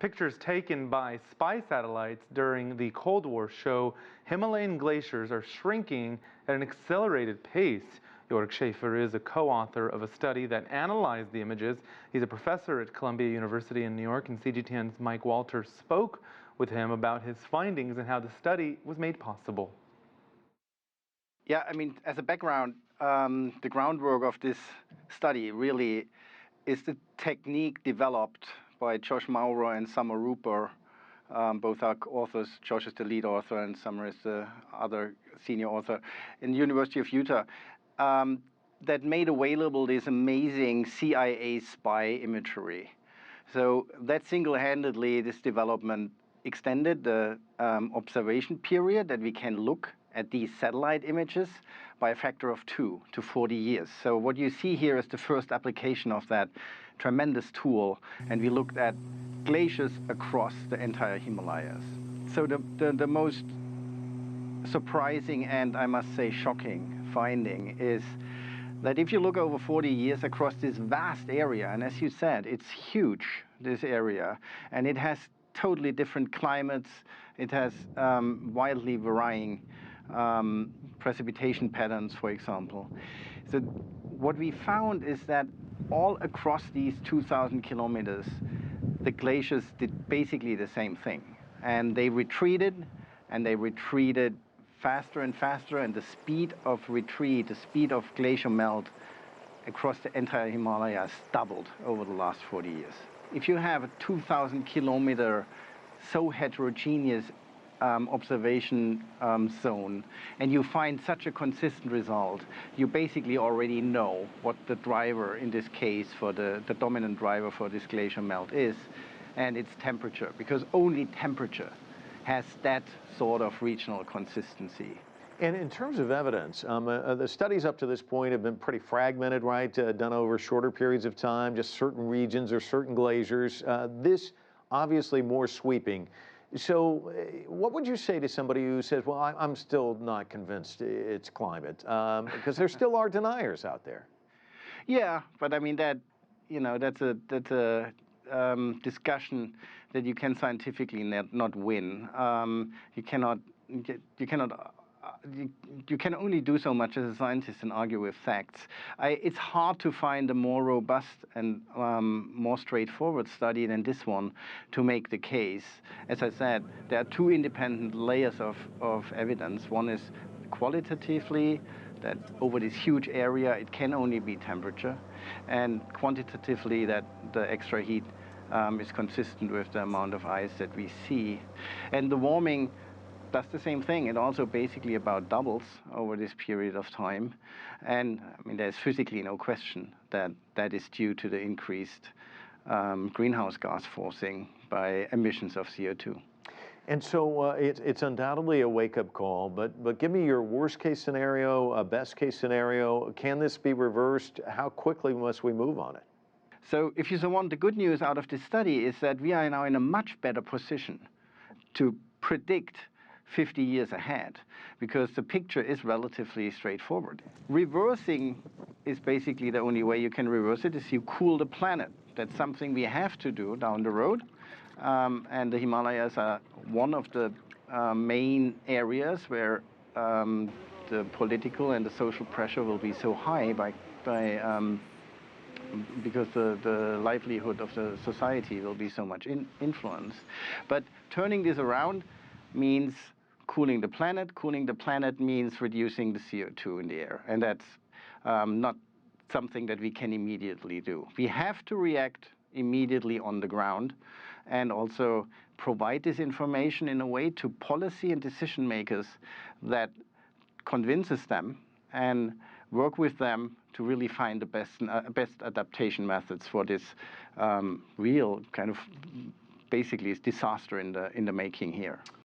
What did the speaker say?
Pictures taken by spy satellites during the Cold War show Himalayan glaciers are shrinking at an accelerated pace. Joerg Schaefer is a co-author of a study that analyzed the images. He's a professor at Columbia University in New York, and CGTN's Mike Walters spoke with him about his findings and how the study was made possible. Yeah, I mean, as a background, the groundwork of this study really is the technique developed by Josh Maurer and Summer Rupert. Both are authors. Josh is the lead author and Summer is the other senior author in the University of Utah, that made available this amazing CIA spy imagery. So that single-handedly, this development extended the observation period that we can look at these satellite images by a factor of 2 to 40 years. So what you see here is the first application of that tremendous tool, and we looked at glaciers across the entire Himalayas. So the most surprising and, I must say, shocking finding is that if you look over 40 years across this vast area, and as you said, it's huge, this area, and it has totally different climates, it has wildly varying precipitation patterns, for example. So what we found is that all across these 2,000 kilometers, the glaciers did basically the same thing. And they retreated faster and faster, and the speed of retreat, the speed of glacier melt across the entire Himalayas doubled over the last 40 years. If you have a 2,000 kilometer so heterogeneous observation zone, and you find such a consistent result, you basically already know what the driver, in this case, for the dominant driver for this glacier melt is, and it's temperature, because only temperature has that sort of regional consistency. And in terms of evidence, the studies up to this point have been pretty fragmented, right? Done over shorter periods of time, just certain regions or certain glaciers. This obviously more sweeping. So what would you say to somebody who says, well, I'm still not convinced it's climate, because there still are deniers out there? Yeah, but I mean, that's a discussion that you can scientifically not win. You can only do so much as a scientist and argue with facts. It's hard to find a more robust and more straightforward study than this one to make the case. As I said, there are two independent layers of evidence. One is qualitatively, that over this huge area it can only be temperature, and quantitatively that the extra heat is consistent with the amount of ice that we see. And the warming does the same thing. It also basically about doubles over this period of time. And I mean, there's physically no question that that is due to the increased greenhouse gas forcing by emissions of CO2. And so it's undoubtedly a wake-up call, but give me your worst-case scenario, a best-case scenario. Can this be reversed? How quickly must we move on it? So if you want, the good news out of this study is that we are now in a much better position to predict 50 years ahead, because the picture is relatively straightforward. Reversing is basically the only way you can reverse it, is you cool the planet. That's something we have to do down the road. And the Himalayas are one of the main areas where the political and the social pressure will be so high because the livelihood of the society will be so much influenced. But turning this around means cooling the planet. Cooling the planet means reducing the CO2 in the air. And that's not something that we can immediately do. We have to react immediately on the ground and also provide this information in a way to policy and decision makers that convinces them, and work with them to really find the best adaptation methods for this real kind of basically disaster in the making here.